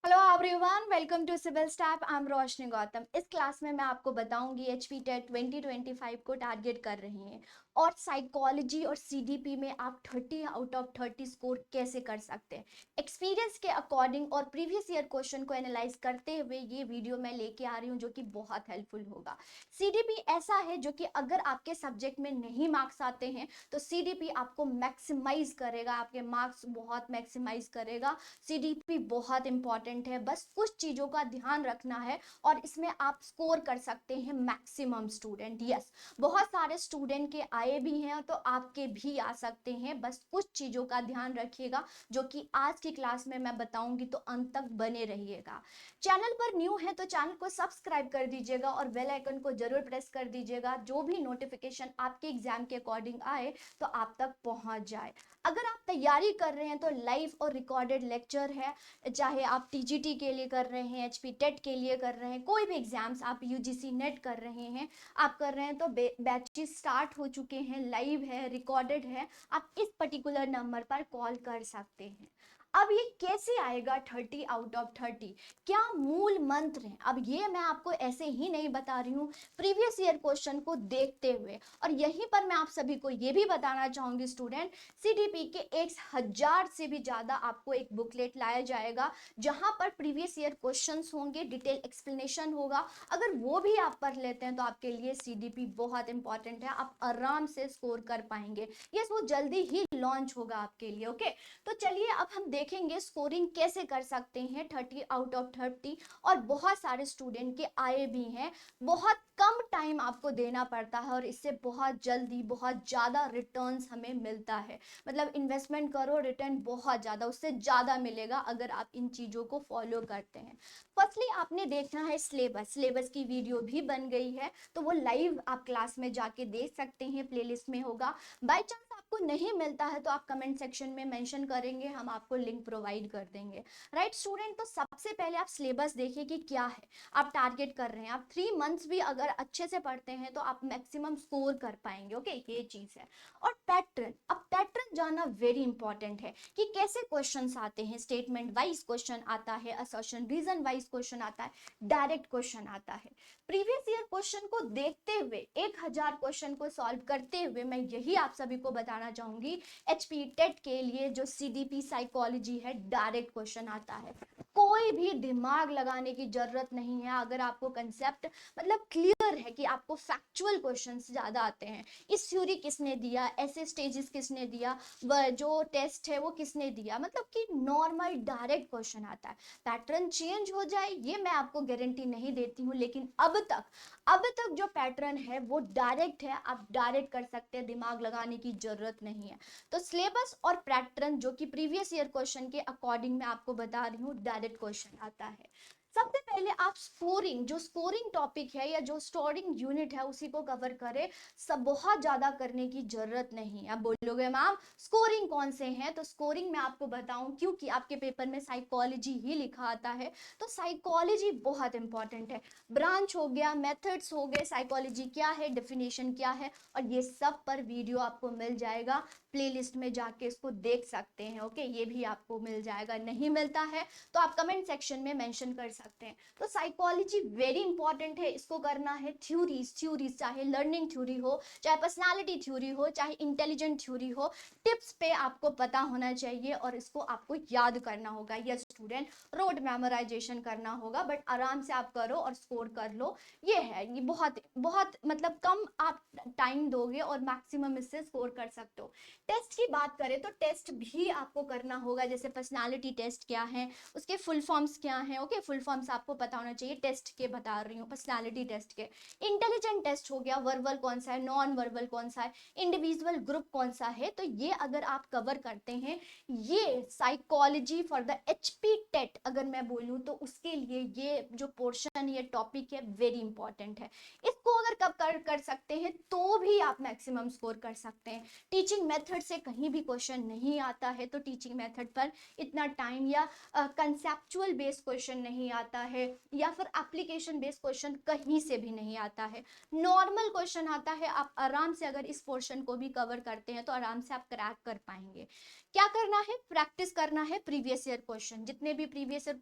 Hello everyone, welcome to civil step. I am Roshni Gautam. इस class में मैं आपको बताऊंगी एचपी टेट 2025 को टारगेट कर रहे हैं और साइकोलॉजी और सीडीपी में आप 30 आउट ऑफ 30 स्कोर कैसे कर सकते हैं। एक्सपीरियंस के अकॉर्डिंग और प्रीवियस ईयर क्वेश्चन को एनालाइज करते हुए ये वीडियो मैं लेके आ रही हूँ जो कि बहुत हेल्पफुल होगा। सीडीपी ऐसा है जो कि अगर आपके सब्जेक्ट में नहीं मार्क्स आते हैं तो सीडीपी आपको मैक्सिमाइज करेगा, आपके मार्क्स बहुत मैक्सिमाइज करेगा। सीडीपी बहुत इंपॉर्टेंट है, बस कुछ चीजों का ध्यान रखना है और इसमें आप स्कोर कर सकते हैं मैक्सिमम स्टूडेंट। यस, बहुत सारे स्टूडेंट के आए भी हैं तो आपके भी आ सकते हैं, बस कुछ चीजों का ध्यान रखिएगा जो कि आज की क्लास में मैं बताऊंगी, तो अंत तक बने रहिएगा। चैनल पर न्यू है तो चैनल को सब्सक्राइब कर दीजिएगा और बेल आइकन को जरूर प्रेस कर दीजिएगा, जो भी नोटिफिकेशन आपके एग्जाम के अकॉर्डिंग आए तो आप तक पहुंच जाए। अगर आप तैयारी कर रहे हैं तो लाइव और रिकॉर्डेड लेक्चर है, चाहे आप टीजीटी के लिए कर रहे हैं, एचपी टेट के लिए कर रहे हैं, कोई भी एग्जाम्स आप यूजीसी नेट कर रहे हैं, आप कर रहे हैं तो बैचेस स्टार्ट हो चुके हैं, लाइव है, रिकॉर्डेड है। आप इस पर्टिकुलर नंबर पर कॉल कर सकते हैं। अब ये कैसे आएगा 30 आउट ऑफ 30, क्या मूल मंत्र है? अब ये मैं आपको ऐसे ही नहीं बता रही हूँ, प्रीवियस ईयर क्वेश्चन को देखते हुए। और यहीं पर मैं आप सभी को ये भी बताना चाहूंगी स्टूडेंट, सीडीपी के 1000 से भी ज्यादा आपको एक बुकलेट लाया जाएगा जहां पर प्रीवियस ईयर क्वेश्चंस होंगे, डिटेल एक्सप्लेनेशन होगा। अगर वो भी आप पढ़ लेते हैं तो आपके लिए सीडीपी बहुत इंपॉर्टेंट है, आप आराम से स्कोर कर पाएंगे। यस, वो जल्दी ही लॉन्च होगा आपके लिए। ओके, तो चलिए अब हम देखेंगे स्कोरिंग कैसे कर सकते हैं 30 आउट ऑफ 30। और बहुत सारे स्टूडेंट के आए भी हैं, बहुत कम टाइम आपको देना पड़ता है और इससे बहुत जल्दी बहुत ज़्यादा रिटर्न्स हमें मिलता है। मतलब इन्वेस्टमेंट करो, रिटर्न बहुत ज़्यादा, उससे ज़्यादा मिलेगा अगर आप इन चीज़ों को फॉलो करते हैं। फर्स्टली आपने देखना है सिलेबस, सिलेबस की वीडियो भी बन गई है तो वो लाइव आप क्लास में जाके देख सकते हैं, प्लेलिस्ट में होगा। बाय चांस आपको नहीं मिलता है तो आप कमेंट सेक्शन में मेंशन करेंगे, हम आपको लिंक प्रोवाइड कर देंगे। राइट स्टूडेंट, तो सबसे पहले आप सिलेबस देखिए कि क्या है आप टारगेट कर रहे हैं। आप 3 मंथ्स भी अगर अच्छे से पढ़ते हैं तो आप मैक्सिमम स्कोर कर पाएंगे। ओके, ये चीज़ है। और पैटर्न, अब पैटर्न जानना वेरी इंपॉर्टेंट है कि कैसे क्वेश्चंस आते हैं। स्टेटमेंट वाइज क्वेश्चन आता है, असर्शन रीजन वाइज क्वेश्चन आता है, डायरेक्ट क्वेश्चन आता है। प्रीवियस ईयर क्वेश्चन को देखते हुए 1000 क्वेश्चन को सॉल्व करते हुए मैं यही आप सभी को बताना चाहूंगी, एचपी टेट के लिए जो सीडीपी साइकोलॉजी है, डायरेक्ट क्वेश्चन आता है, कोई भी दिमाग लगाने की जरूरत नहीं है। अगर आपको कंसेप्ट मतलब क्लियर है कि आपको फैक्चुअल क्वेश्चंस ज्यादा आते हैं, इस थ्योरी किसने दिया, ऐसे स्टेजेस किसने दिया, जो टेस्ट है वो किसने दिया, मतलब कि नॉर्मल डायरेक्ट क्वेश्चन आता है। पैटर्न चेंज हो जाए ये मैं आपको गारंटी नहीं देती हूँ, लेकिन अब तक जो पैटर्न है वो डायरेक्ट है, आप डायरेक्ट कर सकते हैं, दिमाग लगाने की जरूरत नहीं है। तो सिलेबस और पैटर्न जो कि प्रीवियस ईयर क्वेश्चन के अकॉर्डिंग मैं आपको बता रही हूँ, डायरेक्ट क्वेश्चन आता है। सबसे पहले आप स्कोरिंग, जो स्कोरिंग टॉपिक है या जो स्कोरिंग यूनिट है उसी को कवर करें। सब बहुत ज्यादा करने की जरूरत नहीं है। अब बोलोगे मैम स्कोरिंग कौन से हैं, तो स्कोरिंग मैं आपको बताऊं, क्योंकि आपके पेपर में साइकोलॉजी ही लिखा आता है तो साइकोलॉजी बहुत इंपॉर्टेंट है। ब्रांच हो गया, मेथड्स हो गए, साइकोलॉजी क्या है, डेफिनेशन क्या है, और ये सब पर वीडियो आपको मिल जाएगा। प्लेलिस्ट में जाके इसको देख सकते हैं। ओके, ये भी आपको मिल जाएगा, नहीं मिलता है तो आप कमेंट सेक्शन में मेंशन कर सकते हैं। तो साइकोलॉजी वेरी इंपॉर्टेंट है, इसको करना है। थ्योरीज चाहे लर्निंग थ्योरी हो, चाहे पर्सनालिटी थ्योरी हो, चाहे इंटेलिजेंट थ्योरी हो, टिप्स पे आपको पता होना चाहिए और इसको आपको याद करना होगा। यस स्टूडेंट, रोड मेमोराइजेशन करना होगा, बट आराम से आप करो और स्कोर कर लो। ये है, ये बहुत बहुत मतलब कम आप टाइम दोगे और मैक्सिमम इससे स्कोर कर सकते हो। टेस्ट की बात करें तो टेस्ट भी आपको करना होगा, जैसे पर्सनालिटी टेस्ट क्या है, उसके फुल फॉर्म्स क्या हैं। ओके, फुल फॉर्म्स आपको पता होना चाहिए, टेस्ट के बता रही हूँ, पर्सनालिटी टेस्ट के। इंटेलिजेंट टेस्ट हो गया, वर्बल कौन सा है, नॉन वर्बल कौन सा है, इंडिविजुअल ग्रुप कौन सा है, तो ये अगर आप कवर करते हैं, ये psychology for the HP TET अगर मैं बोलूँ तो उसके लिए ये जो पोर्शन, ये टॉपिक है, वेरी इंपॉर्टेंट है। इसको अगर कब कर सकते हैं तो भी आप मैक्सिमम स्कोर कर सकते हैं। टीचिंग मेथड से कहीं भी क्वेश्चन नहीं आता है तो टीचिंग मेथड पर इतना टाइम, या कंसेप्चुअल बेस्ड क्वेश्चन नहीं आता है, या फिर एप्लीकेशन बेस्ड क्वेश्चन कहीं से भी नहीं आता है, नॉर्मल क्वेश्चन आता है। आप आराम से अगर इस पोर्शन को भी कवर करते हैं तो आराम से आप क्रैक कर पाएंगे। क्या करना है, प्रैक्टिस करना है प्रीवियस ईयर क्वेश्चन, जितने भी प्रीवियस ईयर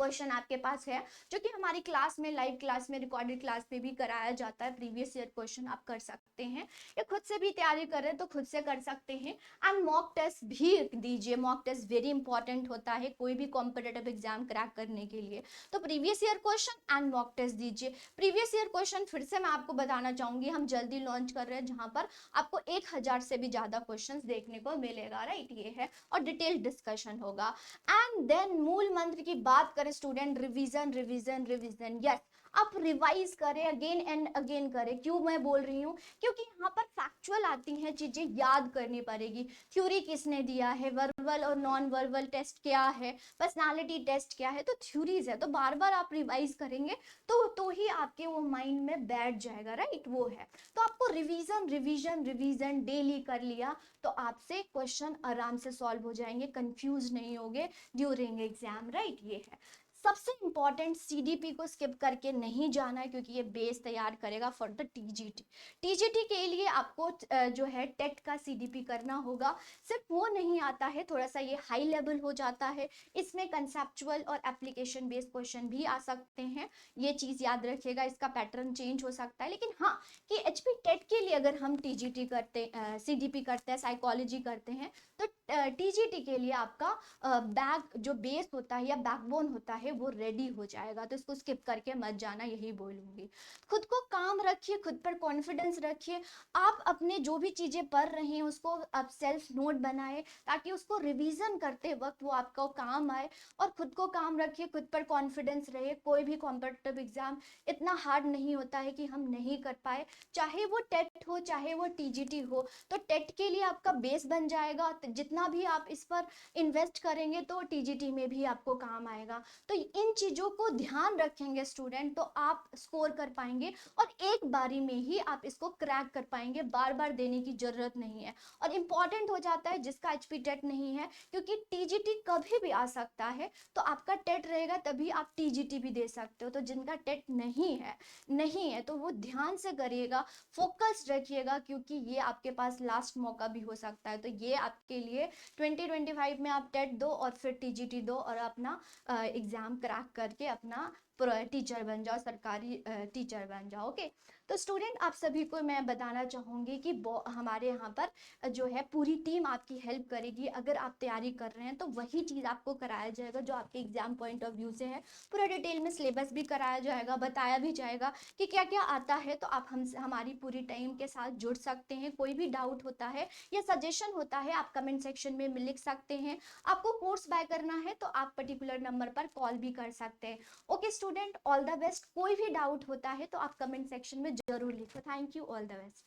क्वेश्चन आपके पास है जो कि हमारी क्लास में, लाइव क्लास में, रिकॉर्डेड क्लास में भी कराया जाता है। प्रीवियस ईयर क्वेश्चन आप कर सकते हैं, या खुद से भी तैयारी कर रहे हैं तो खुद से कर सकते हैं। एंड मॉक टेस्ट भी दीजिए, मॉक टेस्ट वेरी इंपॉर्टेंट होता है कोई भी कॉम्पिटेटिव एग्जाम क्रैक करने के लिए। तो previous year question and mock test दीजिए। प्रीवियस ईयर क्वेश्चन फिर से मैं आपको बताना चाहूंगी, हम जल्दी लॉन्च कर रहे हैं जहां पर आपको 1000 से भी ज्यादा क्वेश्चन देखने को मिलेगा, राइट, ये है, और डिटेल डिस्कशन होगा। एंड देन मूल मंत्र की बात करें student, revision revision revision. Yes, आप रिवाइज करें, अगेन एंड अगेन करें। क्यों मैं बोल रही हूँ, क्योंकि यहाँ पर फैक्चुअल आती हैं चीजें, याद करनी पड़ेगी। थ्योरी किसने दिया है, वर्बल और नॉन वर्बल टेस्ट क्या है, पर्सनालिटी टेस्ट क्या है, तो थ्योरीज है, तो बार बार आप रिवाइज करेंगे तो ही आपके वो माइंड में बैठ जाएगा, राइट, वो है। तो आपको रिवीजन रिवीजन रिवीजन डेली कर लिया तो आपसे क्वेश्चन आराम से सॉल्व हो जाएंगे, कंफ्यूज नहीं होगे ड्यूरिंग एग्जाम, राइट, ये है। सबसे इंपॉर्टेंट, सीडीपी को स्किप करके नहीं जाना है क्योंकि ये बेस तैयार करेगा फॉर द टीजीटी। टीजीटी के लिए आपको जो है टेट का सीडीपी करना होगा। सिर्फ वो नहीं आता है, थोड़ा सा ये हाई लेवल हो जाता है, इसमें कंसेप्चुअल और एप्लीकेशन बेस्ड क्वेश्चन भी आ सकते हैं। ये चीज याद रखिएगा, इसका पैटर्न चेंज हो सकता है। लेकिन हाँ, कि एचपी टेट के लिए अगर हम टीजीटी करते, सीडीपी करते हैं, साइकोलॉजी करते हैं, तो टीजीटी के लिए आपका बैक जो बेस होता है या बैकबोन होता है वो रेडी हो जाएगा। तो इसको स्किप करके मत जाना, यही बोलूंगी। खुद को काम रखिए, खुद पर कॉन्फिडेंस रखिए। आप अपने जो भी चीजें पढ़ रहे हैं उसको आप सेल्फ नोट बनाए ताकि उसको रिवीजन करते वक्त वो आपको काम आए। और खुद को काम रखिए, खुद पर कॉन्फिडेंस रहे। कोई भी कॉम्पिटिटिव एग्जाम इतना हार्ड नहीं होता है कि हम नहीं कर पाए, चाहे वो टेट हो चाहे वो टीजीटी हो। तो टेट के लिए आपका बेस बन जाएगा, तो जितना भी आप इस पर इन्वेस्ट करेंगे तो टीजीटी में भी आपको काम आएगा। तो इन चीजों को ध्यान रखेंगे स्टूडेंट तो आप स्कोर कर पाएंगे और एक बारी में ही आप इसको क्रैक कर पाएंगे, बार बार देने की जरूरत नहीं है। और इंपॉर्टेंट हो जाता है जिसका एचपी टेट नहीं है, क्योंकि टीजीटी कभी भी आ सकता है। तो आपका टेट रहेगा तभी आप टीजीटी भी दे सकते हो। तो जिनका टेट नहीं है तो वो ध्यान से करिएगा, फोकस रखिएगा, क्योंकि ये आपके पास लास्ट मौका भी हो सकता है। तो ये आपके लिए 2025 में आप टेट दो और फिर टीजीटी दो और अपना एग्जाम क्रैक करके अपना टीचर बन जाओ, सरकारी टीचर बन जाओ। ओके, तो स्टूडेंट आप सभी को मैं बताना चाहूँगी कि हमारे यहाँ पर जो है पूरी टीम आपकी हेल्प करेगी। अगर आप तैयारी कर रहे हैं तो वही चीज़ आपको कराया जाएगा जो आपके एग्जाम पॉइंट ऑफ व्यू से है। पूरा डिटेल में सिलेबस भी कराया जाएगा, बताया भी जाएगा कि क्या क्या आता है। तो आप हमारी पूरी टीम के साथ जुड़ सकते हैं। कोई भी डाउट होता है या सजेशन होता है आप कमेंट सेक्शन में लिख सकते हैं। आपको कोर्स बाय करना है तो आप पर्टिकुलर नंबर पर कॉल भी कर सकते हैं। Okay student, all the best. कोई भी डाउट होता है तो आप कमेंट सेक्शन में जरूर लिखो। Thank you, all the best.